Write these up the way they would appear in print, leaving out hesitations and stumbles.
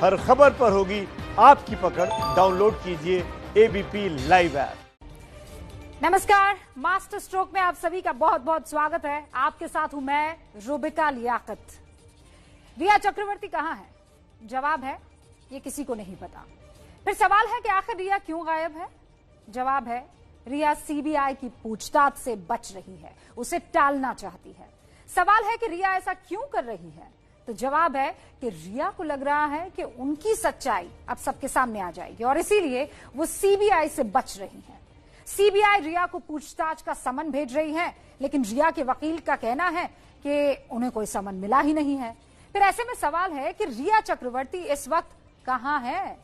हर खबर पर होगी आपकी पकड़। डाउनलोड कीजिए एबीपी लाइव ऐप। नमस्कार, मास्टर स्ट्रोक में आप सभी का बहुत बहुत स्वागत है। आपके साथ हूं मैं रुबिका लियाकत। रिया चक्रवर्ती कहां है? जवाब है ये किसी को नहीं पता। फिर सवाल है कि आखिर रिया क्यों गायब है? जवाब है रिया सीबीआई की पूछताछ से बच रही है, उसे टालना चाहती है। सवाल है कि रिया ऐसा क्यों कर रही है? तो जवाब है कि रिया को लग रहा है कि उनकी सच्चाई अब सबके सामने आ जाएगी और इसीलिए वो सीबीआई से बच रही है। सीबीआई रिया को पूछताछ का समन भेज रही है, लेकिन रिया के वकील का कहना है कि उन्हें कोई समन मिला ही नहीं है। फिर ऐसे में सवाल है कि रिया चक्रवर्ती इस वक्त कहां है?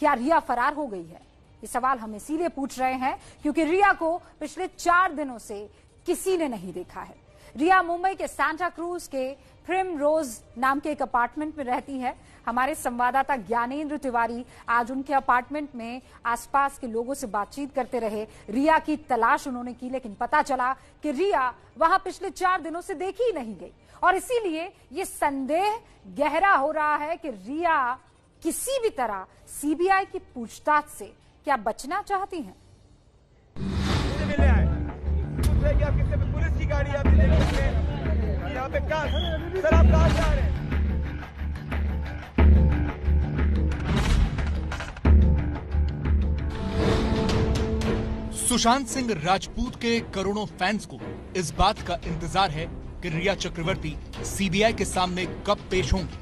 क्या रिया फरार हो गई है? ये सवाल हम इसीलिए पूछ रहे हैं क्योंकि रिया को पिछले 4 दिनों से किसी ने नहीं देखा है। रिया मुंबई के सांता क्रूज के प्रिम रोज नाम के एक अपार्टमेंट में रहती है। हमारे संवाददाता ज्ञानेंद्र तिवारी आज उनके अपार्टमेंट में आसपास के लोगों से बातचीत करते रहे। रिया की तलाश उन्होंने की, लेकिन पता चला कि रिया वहां पिछले 4 दिनों से देखी ही नहीं गई और इसीलिए ये संदेह गहरा हो रहा है कि रिया किसी भी तरह सीबीआई की पूछताछ से क्या बचना चाहती हैं। पुलिस की गाड़ी आप यहाँ पे क्या सर, आप कहाँ जा रहे हैं? सुशांत सिंह राजपूत के करोड़ों फैंस को इस बात का इंतजार है कि रिया चक्रवर्ती सीबीआई के सामने कब पेश होंगी।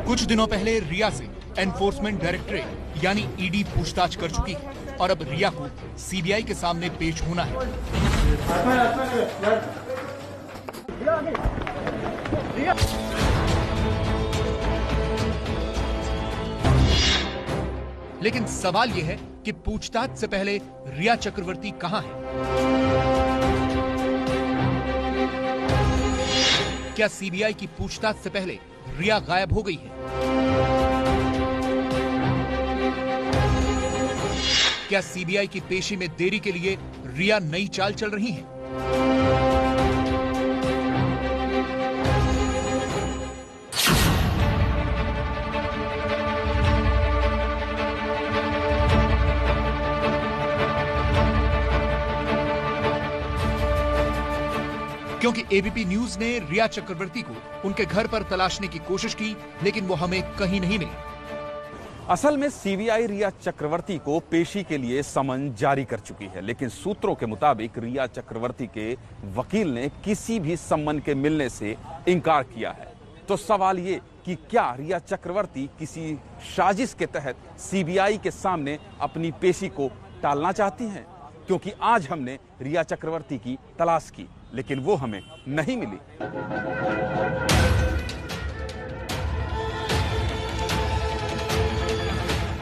कुछ दिनों पहले रिया से एनफोर्समेंट डायरेक्टरेट यानी ईडी पूछताछ कर चुकी है और अब रिया को सीबीआई के सामने पेश होना है। लेकिन सवाल यह है कि पूछताछ से पहले रिया चक्रवर्ती कहां है? क्या सीबीआई की पूछताछ से पहले रिया गायब हो गई है? क्या सीबीआई की पेशी में देरी के लिए रिया नई चाल चल रही है? क्योंकि एबीपी न्यूज ने रिया चक्रवर्ती को उनके घर पर तलाशने की कोशिश की, लेकिन वो हमें कहीं नहीं मिली। असल में सीबीआई रिया चक्रवर्ती को पेशी के लिए समन जारी कर चुकी है, लेकिन सूत्रों के मुताबिक रिया चक्रवर्ती के वकील ने किसी भी समन के मिलने से इनकार किया है। तो सवाल ये कि क्या रिया चक्रवर्ती किसी साजिश के तहत सीबीआई के सामने अपनी पेशी को टालना चाहती हैं? क्योंकि आज हमने रिया चक्रवर्ती की तलाश की, लेकिन वो हमें नहीं मिली।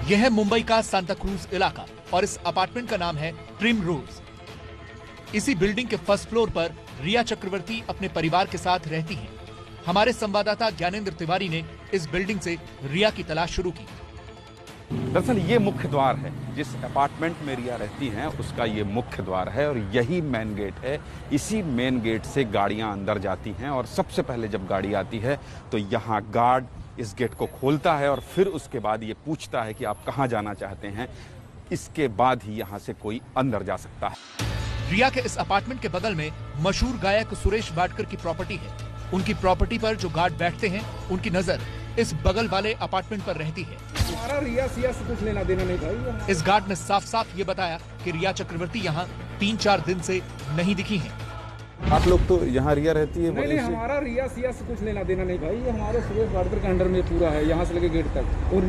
यह है मुंबई का सांता क्रूज इलाका और इस अपार्टमेंट का नाम है प्रिम रोज। इसी बिल्डिंग के फर्स्ट फ्लोर पर रिया चक्रवर्ती अपने परिवार के साथ रहती हैं। हमारे संवाददाता ज्ञानेंद्र तिवारी ने इस बिल्डिंग से रिया की तलाश शुरू की। दरअसल ये मुख्य द्वार है, जिस अपार्टमेंट में रिया रहती हैं उसका ये मुख्य द्वार है और यही मेन गेट है। इसी मेन गेट से गाड़ियां अंदर जाती हैं और सबसे पहले जब गाड़ी आती है तो यहाँ गार्ड इस गेट को खोलता है और फिर उसके बाद ये पूछता है कि आप कहाँ जाना चाहते हैं। इसके बाद ही यहाँ से कोई अंदर जा सकता है। रिया के इस अपार्टमेंट के बगल में मशहूर गायक सुरेश वाडकर की प्रॉपर्टी है। उनकी प्रॉपर्टी पर जो गार्ड बैठते हैं उनकी नजर इस बगल वाले अपार्टमेंट पर रहती है। हमारा रिया सिया से कुछ लेना देना नहीं भाई। इस गार्ड ने साफ साफ ये बताया कि रिया चक्रवर्ती यहाँ 3-4 दिन से नहीं दिखी हैं। आप लोग तो यहाँ रिया रहती है? नहीं, हमारा रिया सिया से कुछ लेना देना नहीं भाई। ये हमारे सुरेश वाडकर के अंडर में पूरा है, यहाँ से लेके गेट तक। और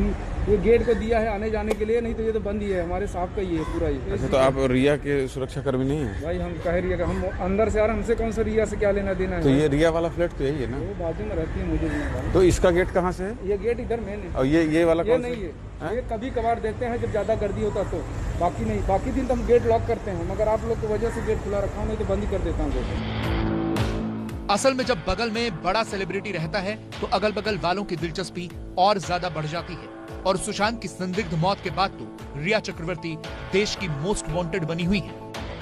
ये गेट को दिया है आने जाने के लिए, नहीं तो ये तो बंद ही है। हमारे साहब का ही है पूरा ही। अच्छा, तो आप रिया के सुरक्षा कर्मी नहीं है? भाई हम कह रिया, हम अंदर से आ रहे, हमसे कौन सा रिया से क्या लेना देना है? तो ये रिया वाला फ्लैट तो यही है ना? वो बाजू में रहती है, मुझे। तो इसका गेट कहाँ से है? ये गेट इधर मेन है। और ये वाला ये नहीं है, ये कभी कभार देते हैं जब ज्यादा गर्दी होता तो, बाकी नहीं। बाकी दिन तो हम गेट लॉक करते हैं, मगर आप लोग की वजह से गेट खुला रखा हूँ, नहीं तो बंद ही कर देता हूँ गेट। असल में जब बगल में बड़ा सेलिब्रिटी रहता है तो अगल बगल वालों की दिलचस्पी और ज्यादा बढ़ जाती है और सुशांत की संदिग्ध मौत के बाद तो रिया चक्रवर्ती देश की मोस्ट वांटेड बनी हुई है।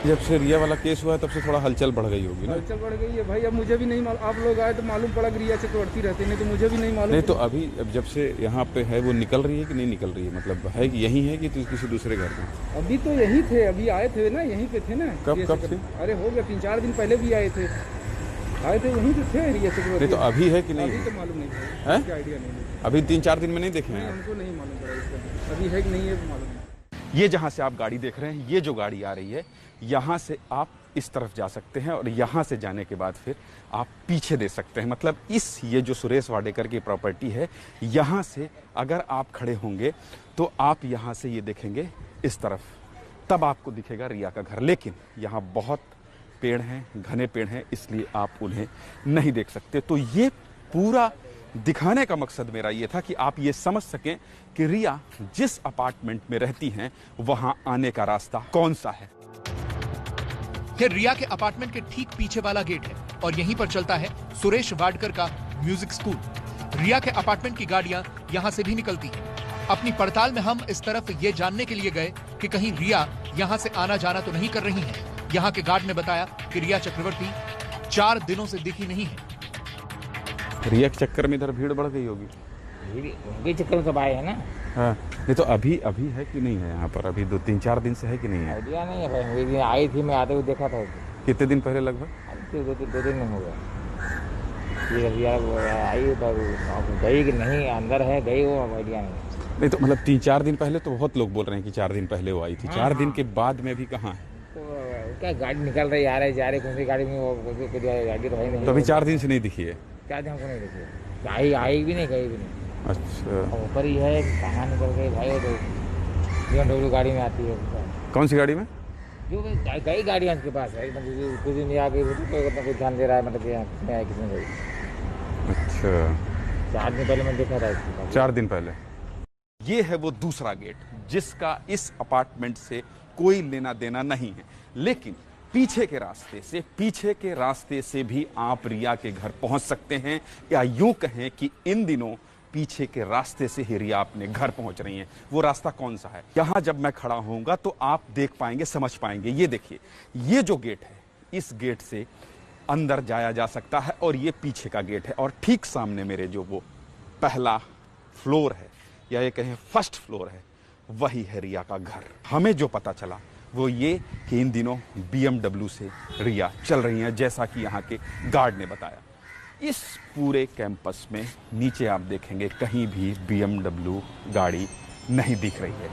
जब से रिया वाला केस हुआ है तब से थोड़ा हलचल बढ़ गई होगी ना? हलचल बढ़ गई है भाई। अब मुझे भी नहीं मालूम, आप लोग आए तो मालूम पड़ा कि रिया चक्रवर्ती रहते, नहीं तो मुझे भी नहीं मालूम। नहीं तो अभी अब जब से यहाँ पे है वो निकल रही है कि नहीं निकल रही है, मतलब है कि यही है कि किसी दूसरे घर में? अभी तो यही थे, अभी आए थे ना, यहीं पे थे ना। कब से? अरे हो गया 3-4 दिन पहले भी आए थे यहीं पे थे रिया चक्रवर्ती। नहीं तो अभी है कि नहीं? अभी तो मालूम नहीं है, आइडिया नहीं। अभी 3-4 दिन में नहीं देखे हैं? हमको नहीं मालूम पड़ा इसका, अभी है कि नहीं है मालूम नहीं। ये जहाँ से आप गाड़ी देख रहे हैं, ये जो गाड़ी आ रही है, यहाँ से आप इस तरफ जा सकते हैं और यहाँ से जाने के बाद फिर आप पीछे दे सकते हैं। मतलब ये जो सुरेश वाडेकर की प्रॉपर्टी है, यहाँ से अगर आप खड़े होंगे तो आप यहाँ से ये देखेंगे इस तरफ, तब आपको दिखेगा रिया का घर। लेकिन यहाँ बहुत पेड़ हैं, घने पेड़ हैं, इसलिए आप उन्हें नहीं देख सकते। तो ये पूरा दिखाने का मकसद मेरा ये था कि आप ये समझ सकें कि रिया जिस अपार्टमेंट में रहती हैं वहां आने का रास्ता कौन सा है। ये रिया के अपार्टमेंट के ठीक पीछे वाला गेट है और यहीं पर चलता है सुरेश वाडकर का म्यूजिक स्कूल। रिया के अपार्टमेंट की गाड़ियां यहां से भी निकलती हैं। अपनी पड़ताल में हम इस तरफ ये जानने के लिए गए कि कहीं रिया यहां से आना जाना तो नहीं कर रही है। यहाँ के गार्ड ने बताया कि रिया चक्रवर्ती 4 दिनों से दिखी नहीं है। रिया के चक्कर में इधर भीड़ बढ़ गई होगी। उनके चक्कर में सब आए हैं ना। हाँ, नहीं तो अभी है कि नहीं है यहाँ पर? अभी 2-3-4 दिन से है कि नहीं है? आइडिया नहीं है भाई, एक दिन आई थी, मैं आते हुए देखा था। कितने दिन पहले लगभग? 2 दिन हो गया। ये रिया आई पर गई कि नहीं, अंदर है, गई वो आइडिया नहीं। तो मतलब 3-4 दिन पहले तो बहुत लोग बोल रहे हैं कि 4 दिन पहले वो आई थी। 4 दिन के बाद में भी कहाँ है? तो क्या गाड़ी निकल रही, आ रही जा रही, कौन सी गाड़ी में वो गाड़ी तो भाई नहीं। तो अभी 4 दिन से नहीं दिखी है? 4 दिन हमको नहीं दिखी, आई भी नहीं, गई भी नहीं। अच्छा, ऊपर ही है, कहाँ निकल गई भाई? वो तो BMW गाड़ी में आती है। कौन सी गाड़ी में? जो कई गाड़ियाँ उसके पास है, मतलब कुछ दिन आ गई तो कुछ ध्यान दे रहा है, मतलब किसमें आया किसमें गई। अच्छा, 4 दिन पहले मैं देखा था। 4 दिन पहले। ये है वो दूसरा गेट जिसका इस अपार्टमेंट से कोई लेना देना नहीं है, लेकिन पीछे के रास्ते से भी आप रिया के घर पहुंच सकते हैं, या यूं कहें कि इन दिनों पीछे के रास्ते से ही रिया अपने घर पहुंच रही हैं। वो रास्ता कौन सा है? यहां जब मैं खड़ा होऊंगा तो आप देख पाएंगे, समझ पाएंगे। ये देखिए, ये जो गेट है, इस गेट से अंदर जाया जा सकता है और ये पीछे का गेट है। और ठीक सामने मेरे जो वो पहला फ्लोर है, या ये कहें फर्स्ट फ्लोर है, वही है रिया का घर। हमें जो पता चला वो ये कि इन दिनों BMW से रिया चल रही हैं, जैसा कि यहाँ के गार्ड ने बताया। इस पूरे कैंपस में नीचे आप देखेंगे कहीं भी BMW गाड़ी नहीं दिख रही है।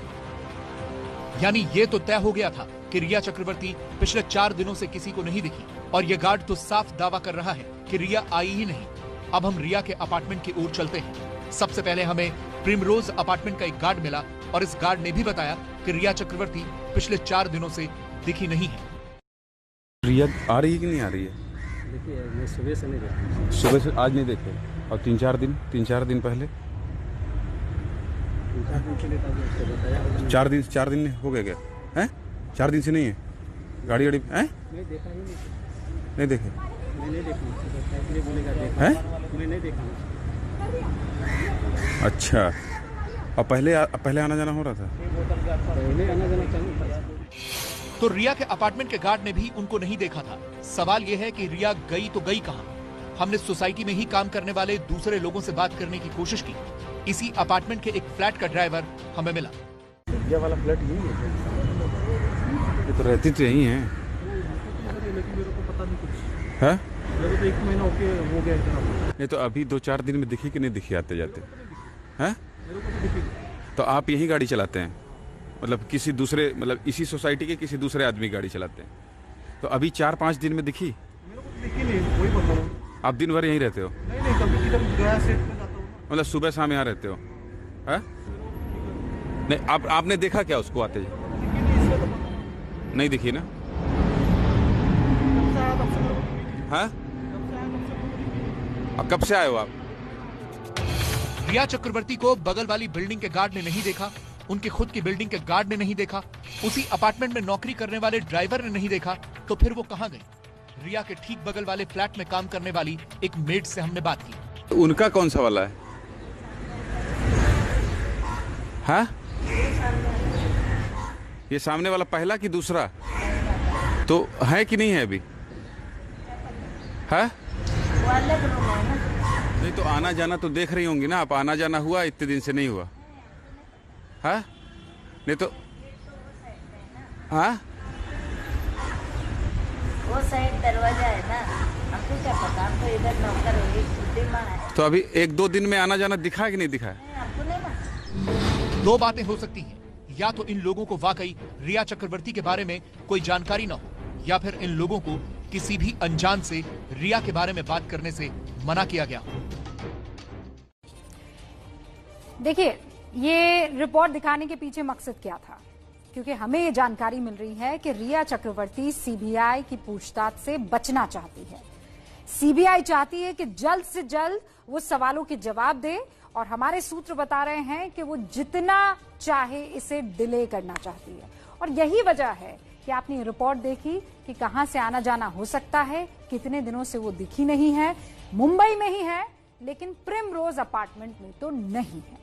यानी ये तो तय हो गया था कि रिया चक्रवर्ती पिछले 4 दिनों से किसी को नहीं दिखी, और ये गार्ड तो साफ दावा कर रहा है कि रिया आई ही नहीं। अब हम रिया के अपार्टमेंट की ओर चलते हैं। सबसे पहले हमें प्रिमरोज अपार्टमेंट का एक गार्ड मिला और इस गार्ड ने भी बताया कि रिया चक्रवर्ती पिछले 4 दिनों से दिखी नहीं है। रिया आ रही है कि नहीं आ रही है? देखिए, मैं सुबह से नहीं देखा। सुबह से आज नहीं देखे, और 3-4 दिन पहले 4 दिन हो गए क्या? हैं? 4 दिन से नहीं है गाड़ी है? नहीं देखा ही नहीं देखे? मैंने देखा हैं? मैं नहीं देखा। अच्छा, और पहले आना जाना हो रहा था? पहले आना जाना चालू था। तो रिया के अपार्टमेंट के गार्ड ने भी उनको नहीं देखा था। सवाल यह है कि रिया गई तो गई कहां? हमने सोसाइटी में ही काम करने वाले दूसरे लोगों से बात करने की कोशिश की। इसी अपार्टमेंट के एक फ्लैट का ड्राइवर हमें मिला। रिया वाला फ्लैट यही है? ये तो रहती तो यही है। लेकिन मेरे को पता नहीं कुछ है? मेरे को तो 1 महीना हो गया इतना। नहीं तो अभी 2-4 दिन में दिखी कि नहीं दिखी आते जाते? हैं? मेरे को तो दिखी। तो आप यही गाड़ी चलाते हैं? मतलब किसी दूसरे, मतलब इसी सोसाइटी के किसी दूसरे आदमी गाड़ी चलाते हैं? तो अभी 4-5 दिन में दिखी? मेरे को तो दिखी नहीं, वही बता रहा हूँ। आप दिन भर यहीं रहते हो? नहीं, कभी किधर गया सेट में जाता हूँ। मतलब सुबह शाम यहाँ रहते हो? है? नहीं, आपने देखा क्या उसको आते? नहीं दिखी ना? हाँ? कब से आए हो आप? रिया चक्रवर्ती को बगल वाली बिल्डिंग के गार्ड ने नहीं देखा, उनकी खुद की बिल्डिंग के गार्ड ने नहीं देखा, उसी अपार्टमेंट में नौकरी करने वाले ड्राइवर ने नहीं देखा, तो फिर वो कहां गई? रिया के ठीक बगल वाले फ्लैट में काम करने वाली एक मेड से हमने बात की। तो उनका कौन सा वाला है? हाँ? ये सामने वाला पहला कि दूसरा? तो है कि नहीं है अभी? है? नहीं तो आना जाना तो देख रही होंगी ना आप, आना जाना हुआ इतने दिन से नहीं हुआ है? नहीं तो हाँ वो साइड दरवाजा है ना, हमको क्या पता, हमको इधर नौकर है। तो अभी 1-2 दिन में आना जाना दिखा है कि नहीं दिखा है? हमको नहीं मालूम। दो बातें हो सकती हैं, या तो इन लोगों को वाकई रिया चक्रवर्ती के बारे में कोई जानकारी न हो, या फिर इन लोगों को किसी भी अनजान से रिया के बारे में बात करने से मना किया गया। देखिए, ये रिपोर्ट दिखाने के पीछे मकसद क्या था, क्योंकि हमें ये जानकारी मिल रही है कि रिया चक्रवर्ती सीबीआई की पूछताछ से बचना चाहती है। सीबीआई चाहती है कि जल्द से जल्द वो सवालों के जवाब दे, और हमारे सूत्र बता रहे हैं कि वो जितना चाहे इसे डिले करना चाहती है। और यही वजह है कि आपने ये रिपोर्ट देखी कि कहां से आना जाना हो सकता है, कितने दिनों से वो दिखी नहीं है। मुंबई में ही है, लेकिन प्रिमरोज अपार्टमेंट में तो नहीं है।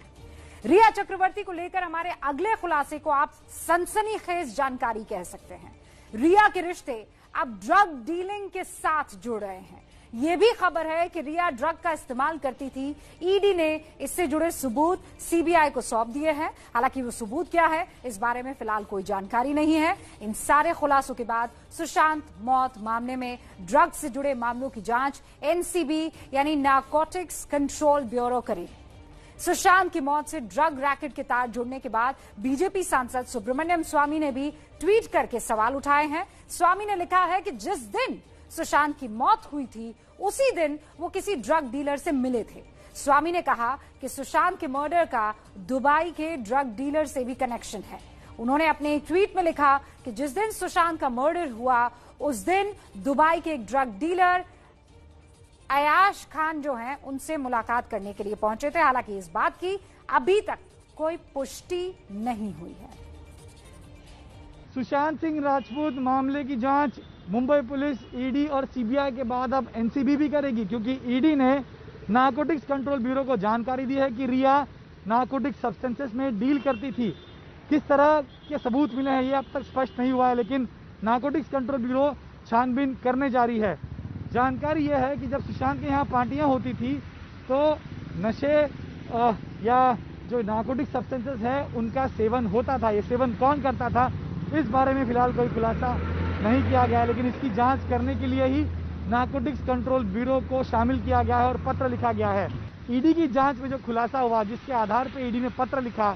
रिया चक्रवर्ती को लेकर हमारे अगले खुलासे को आप सनसनीखेज जानकारी कह सकते हैं। रिया के रिश्ते अब ड्रग डीलिंग के साथ जुड़ रहे हैं। यह भी खबर है कि रिया ड्रग का इस्तेमाल करती थी। ईडी ने इससे जुड़े सबूत सीबीआई को सौंप दिए हैं। हालांकि वो सबूत क्या है, इस बारे में फिलहाल कोई जानकारी नहीं है। इन सारे खुलासों के बाद सुशांत मौत मामले में ड्रग से जुड़े मामलों की जांच एनसीबी यानी नारकोटिक्स कंट्रोल ब्यूरो करेगी। सुशांत की मौत से ड्रग रैकेट के तार जुड़ने के बाद बीजेपी सांसद सुब्रमण्यम स्वामी ने भी ट्वीट करके सवाल उठाए हैं। स्वामी ने लिखा है कि जिस दिन सुशांत की मौत हुई थी उसी दिन वो किसी ड्रग डीलर से मिले थे। स्वामी ने कहा कि सुशांत के मर्डर का दुबई के ड्रग डीलर से भी कनेक्शन है। उन्होंने अपने एक ट्वीट में लिखा कि जिस दिन सुशांत का मर्डर हुआ उस दिन दुबई के एक ड्रग डीलर अयाश खान जो हैं उनसे मुलाकात करने के लिए पहुंचे थे। हालांकि इस बात की अभी तक कोई पुष्टि नहीं हुई है। सुशांत सिंह राजपूत मामले की जांच मुंबई पुलिस, ईडी और सीबीआई के बाद अब एनसीबी भी करेगी, क्योंकि ईडी ने नारकोटिक्स कंट्रोल ब्यूरो को जानकारी दी है कि रिया नारकोटिक्स सब्सटेंसेस में डील करती थी। किस तरह के सबूत मिले हैं ये अब तक स्पष्ट नहीं हुआ है, लेकिन नारकोटिक्स कंट्रोल ब्यूरो छानबीन करने जा रही है। जानकारी यह है कि जब सुशांत के यहाँ पार्टियां होती थी तो नशे या जो नारकोटिक सब्सटेंसेस है उनका सेवन होता था। ये सेवन कौन करता था इस बारे में फिलहाल कोई खुलासा नहीं किया गया है, लेकिन इसकी जांच करने के लिए ही नारकोटिक्स कंट्रोल ब्यूरो को शामिल किया गया है और पत्र लिखा गया है। ईडी की जांच में जो खुलासा हुआ, जिसके आधार पर ईडी ने पत्र लिखा,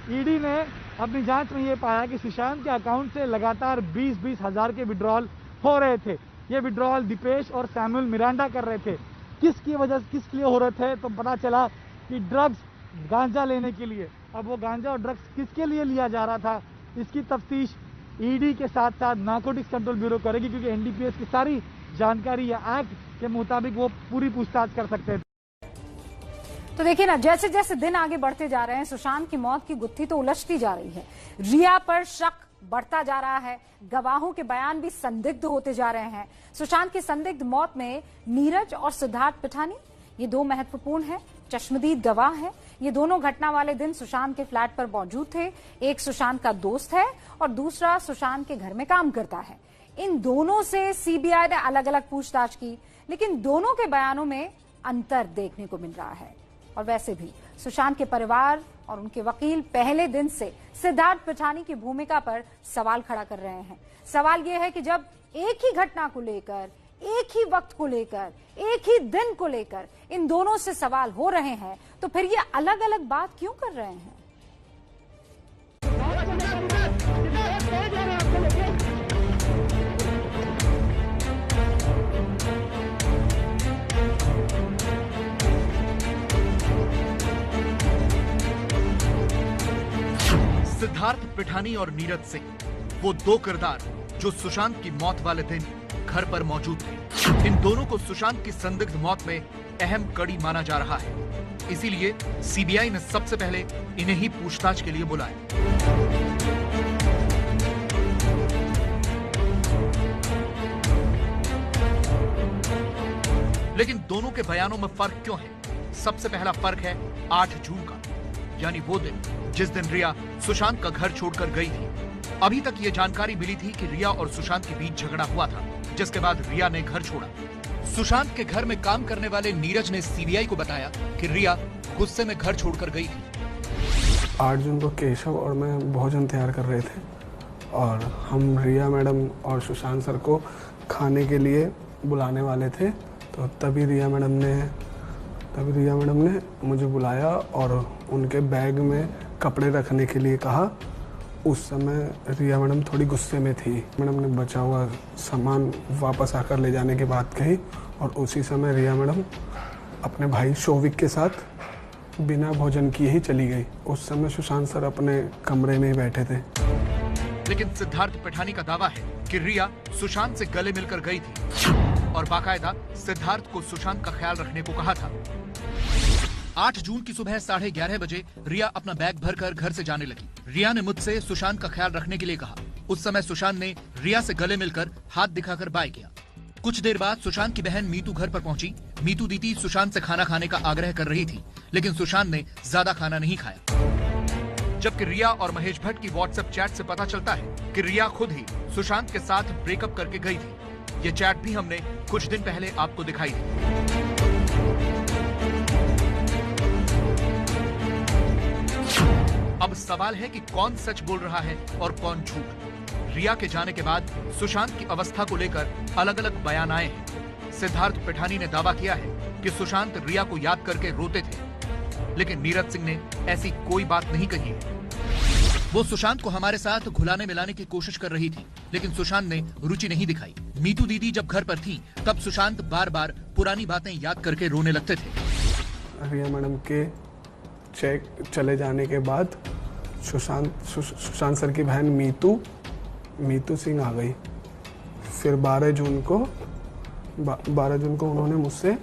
ईडी ने अपनी जांच में ये पाया कि सुशांत के अकाउंट से लगातार 20-20 हज़ार के विड्रॉल हो रहे थे। ये विड्रॉल दीपेश और सैमुअल मिरांडा कर रहे थे। किसकी वजह से, किसके लिए हो रहे थे, तो पता चला कि ड्रग्स, गांजा लेने के लिए। अब वो गांजा और ड्रग्स किसके लिए लिया जा रहा था, इसकी तफ्तीश ईडी के साथ साथ नारकोटिक्स कंट्रोल ब्यूरो करेगी, क्योंकि एनडीपीएस की सारी जानकारी या एक्ट के मुताबिक वो पूरी पूछताछ कर सकते हैं। तो देखिए ना, जैसे जैसे दिन आगे बढ़ते जा रहे हैं, सुशांत की मौत की गुत्थी तो उलझती जा रही है। रिया पर शक बढ़ता जा रहा है, गवाहों के बयान भी संदिग्ध होते जा रहे हैं। सुशांत की संदिग्ध मौत में नीरज और सिद्धार्थ पिठानी, ये दो महत्वपूर्ण हैं, चश्मदीद गवाह हैं। ये दोनों घटना वाले दिन सुशांत के फ्लैट पर मौजूद थे। एक सुशांत का दोस्त है और दूसरा सुशांत के घर में काम करता है। इन दोनों से सीबीआई ने अलग अलग पूछताछ की, लेकिन दोनों के बयानों में अंतर देखने को मिल रहा है। और वैसे भी सुशांत के परिवार और उनके वकील पहले दिन से सिद्धार्थ पिठानी की भूमिका पर सवाल खड़ा कर रहे हैं। सवाल यह है कि जब एक ही घटना को लेकर, एक ही वक्त को लेकर, एक ही दिन को लेकर इन दोनों से सवाल हो रहे हैं, तो फिर ये अलग अलग बात क्यों कर रहे हैं? सिद्धार्थ पिठानी और नीरज सिंह, वो दो किरदार जो सुशांत की मौत वाले दिन घर पर मौजूद थे। इन दोनों को सुशांत की संदिग्ध मौत में अहम कड़ी माना जा रहा है। इसीलिए सीबीआई ने सबसे पहले इन्हें ही पूछताछ के लिए बुलाया। लेकिन दोनों के बयानों में फर्क क्यों है? सबसे पहला फर्क है 8 जून का, यानी वो दिन जिस दिन रिया सुशांत का घर छोड़कर गई थी। अभी तक ये जानकारी मिली थी कि रिया और सुशांत के बीच झगड़ा हुआ था, जिसके बाद रिया ने घर छोड़ा। सुशांत के घर में काम करने वाले नीरज ने सीबीआई को बताया कि रिया गुस्से में घर छोड़कर गई थी। 8 जून को केशव और मैं भोजन तैयार कर रहे थे और हम रिया मैडम और सुशांत सर को खाने के लिए बुलाने वाले थे। तो तभी रिया मैडम ने मुझे बुलाया और उनके बैग में कपड़े रखने के लिए कहा। उस समय रिया मैडम थोड़ी गुस्से में थी। मैडम ने बचा हुआ सामान वापस आकर ले जाने की बात कही और उसी समय रिया मैडम अपने भाई शोविक के साथ बिना भोजन किए ही चली गई। उस समय सुशांत सर अपने कमरे में ही बैठे थे। लेकिन सिद्धार्थ पिठानी का दावा है कि रिया सुशांत से गले मिलकर गई थी और बाकायदा सिद्धार्थ को सुशांत का ख्याल रखने को कहा था। 8 जून की सुबह 11:30 बजे रिया अपना बैग भरकर घर से जाने लगी। रिया ने मुझसे सुशांत का ख्याल रखने के लिए कहा। उस समय सुशांत ने रिया से गले मिलकर हाथ दिखाकर बाय किया। कुछ देर बाद सुशांत की बहन मीतू घर पर पहुंची। मीतू दीदी सुशांत से खाना खाने का आग्रह कर रही थी, लेकिन सुशांत ने ज्यादा खाना नहीं खाया। जबकि रिया और महेश भट्ट की व्हाट्सएप चैट से पता चलता है कि रिया खुद ही सुशांत के साथ ब्रेकअप करके गई थी। ये चैट भी हमने कुछ दिन पहले आपको दिखाई थी। अब सवाल है कि कौन सच बोल रहा है और कौन झूठ। रिया के जाने के बाद सुशांत की अवस्था को लेकर अलग अलग बयान आए हैं। सिद्धार्थ पिठानी ने दावा किया है कि सुशांत रिया को याद करके रोते थे, लेकिन नीरज सिंह ने ऐसी कोई बात नहीं कही है। वो सुशांत को हमारे साथ घुलाने मिलाने की कोशिश कर रही थी, लेकिन सुशांत ने रुचि नहीं दिखाई। मीतू दीदी जब घर पर थी तब सुशांत बार बार पुरानी बातें याद करके रोने लगते थे। रिया मैडम के चले जाने के बाद सुशांत सर की बहन मीतू सिंह आ गई। फिर 12 जून को उन्होंने मुझसे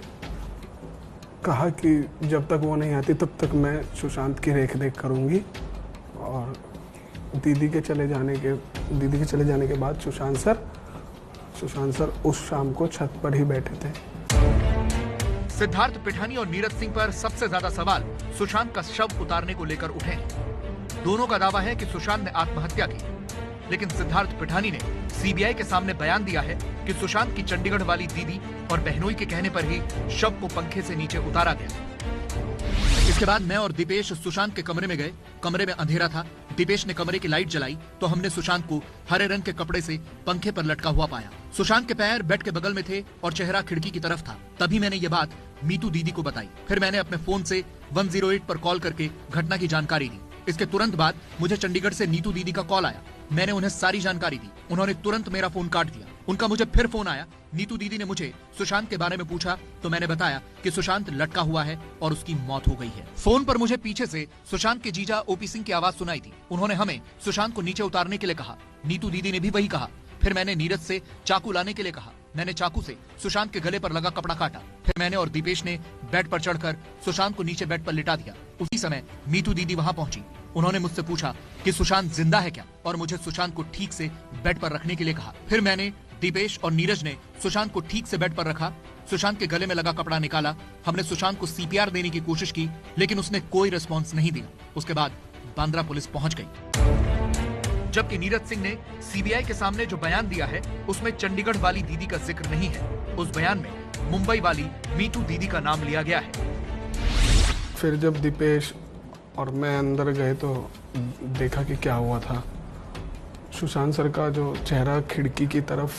कहा कि जब तक वो नहीं आती तब तक मैं सुशांत की रेख देख करूंगी। और दीदी के चले जाने के बाद सुशांत सर उस शाम को छत पर ही बैठे थे। सिद्धार्थ पिठानी और नीरज सिंह पर सबसे ज्यादा सवाल सुशांत का शव उतारने को लेकर उठे हैं। दोनों का दावा है कि सुशांत ने आत्महत्या की, लेकिन सिद्धार्थ पिठानी ने सीबीआई के सामने बयान दिया है कि सुशांत की चंडीगढ़ वाली दीदी और बहनोई के कहने पर ही शव को पंखे से नीचे उतारा गया। इसके बाद मैं और दीपेश सुशांत के कमरे में गए। कमरे में अंधेरा था। दीपेश ने कमरे की लाइट जलाई तो हमने सुशांत को हरे रंग के कपड़े से पंखे पर लटका हुआ पाया। सुशांत के पैर बेड के बगल में थे और चेहरा खिड़की की तरफ था। तभी मैंने ये बात मीतू दीदी को बताई। फिर मैंने अपने फोन से 108 पर कॉल करके घटना की जानकारी दी। इसके तुरंत बाद मुझे चंडीगढ़ से नीतू दीदी का कॉल आया। मैंने उन्हें सारी जानकारी दी। उन्होंने तुरंत मेरा फोन काट दिया। उनका मुझे फिर फोन आया। नीतू दीदी ने मुझे सुशांत के बारे में पूछा तो मैंने बताया कि सुशांत लटका हुआ है और उसकी मौत हो गई है। फोन पर मुझे पीछे से सुशांत के जीजा ओपी सिंह की आवाज सुनाई थी। उन्होंने हमें सुशांत को नीचे उतारने के लिए कहा। नीतू दीदी ने भी वही कहा। फिर मैंने नीरज से चाकू लाने के लिए कहा। मैंने चाकू से सुशांत के गले पर लगा कपड़ा काटा। फिर मैंने और दीपेश ने बेड पर चढ़कर सुशांत को नीचे बेड पर लिटा दिया। उसी समय मीतू दीदी वहां पहुंची। उन्होंने मुझसे पूछा कि सुशांत जिंदा है क्या, और मुझे सुशांत को ठीक से बेड पर रखने के लिए कहा। फिर मैंने, दीपेश और नीरज ने सुशांत को ठीक से बेड पर रखा। सुशांत के गले में लगा कपड़ा निकाला। हमने सुशांत को सीपीआर देने की कोशिश की, लेकिन उसने कोई रिस्पॉन्स नहीं दिया। उसके बाद बांद्रा पुलिस पहुंच गई। जबकि नीरज सिंह ने सीबीआई के सामने जो बयान दिया है उसमें चंडीगढ़ वाली दीदी का जिक्र नहीं है। उस बयान में मुंबई वाली मीतू दीदी का नाम लिया गया है। फिर जब दीपेश और मैं अंदर गए तो देखा कि क्या हुआ था। सुशांत सर का जो चेहरा खिड़की की तरफ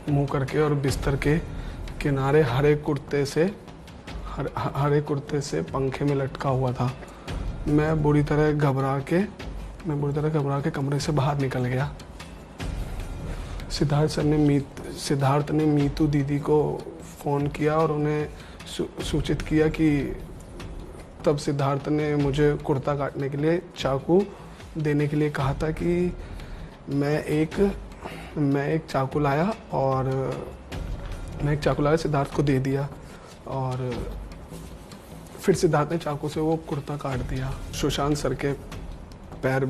मुंह करके और बिस्तर के किनारे हरे कुर्ते से पंखे में लटका हुआ था। मैं बुरी तरह घबरा के कमरे से बाहर निकल गया। सिद्धार्थ ने मीतू दीदी को फ़ोन किया और उन्हें सूचित किया कि तब सिद्धार्थ ने मुझे कुर्ता काटने के लिए चाकू देने के लिए कहा था कि मैं एक चाकू लाया और सिद्धार्थ को दे दिया और फिर सिद्धार्थ ने चाकू से वो कुर्ता काट दिया। सुशांत सर के पैर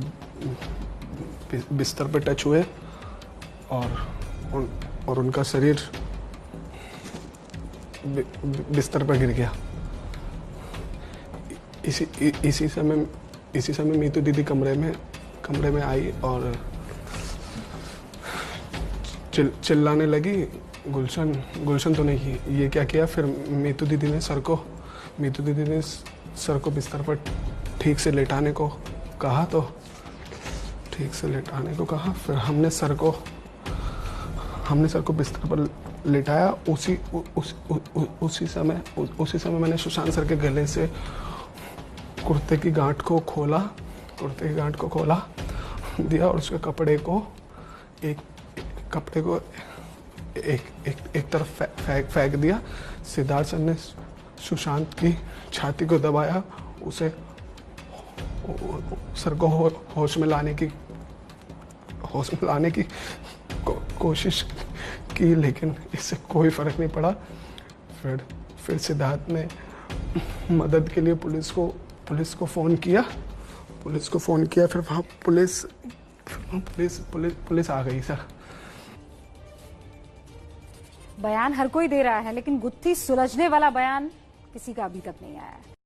बिस्तर पे टच हुए और उनका शरीर बिस्तर पर गिर गया। इसी समय मीतू दीदी कमरे में आई और चिल्लाने लगी। गुलशन तो नहीं की। ये क्या किया फिर मीतू दीदी ने सर को बिस्तर पर ठीक से लेटाने को कहा, तो ठीक से लेटाने को कहा। फिर हमने सर को बिस्तर पर लेटाया। उसी समय मैंने सुशांत सर के गले से कुर्ते की गांठ को खोला दिया और उसके कपड़े को एक तरफ फेंक दिया। सिद्धार्थ सर ने सुशांत की छाती को दबाया, उसे सर को होश में लाने की कोशिश की, लेकिन इससे कोई फर्क नहीं पड़ा। फिर सिद्धार्थ ने मदद के लिए पुलिस को फ़ोन किया। फिर वहाँ पुलिस आ गई सर। बयान हर कोई दे रहा है, लेकिन गुत्थी सुलझने वाला बयान किसी का अभी तक नहीं आया है।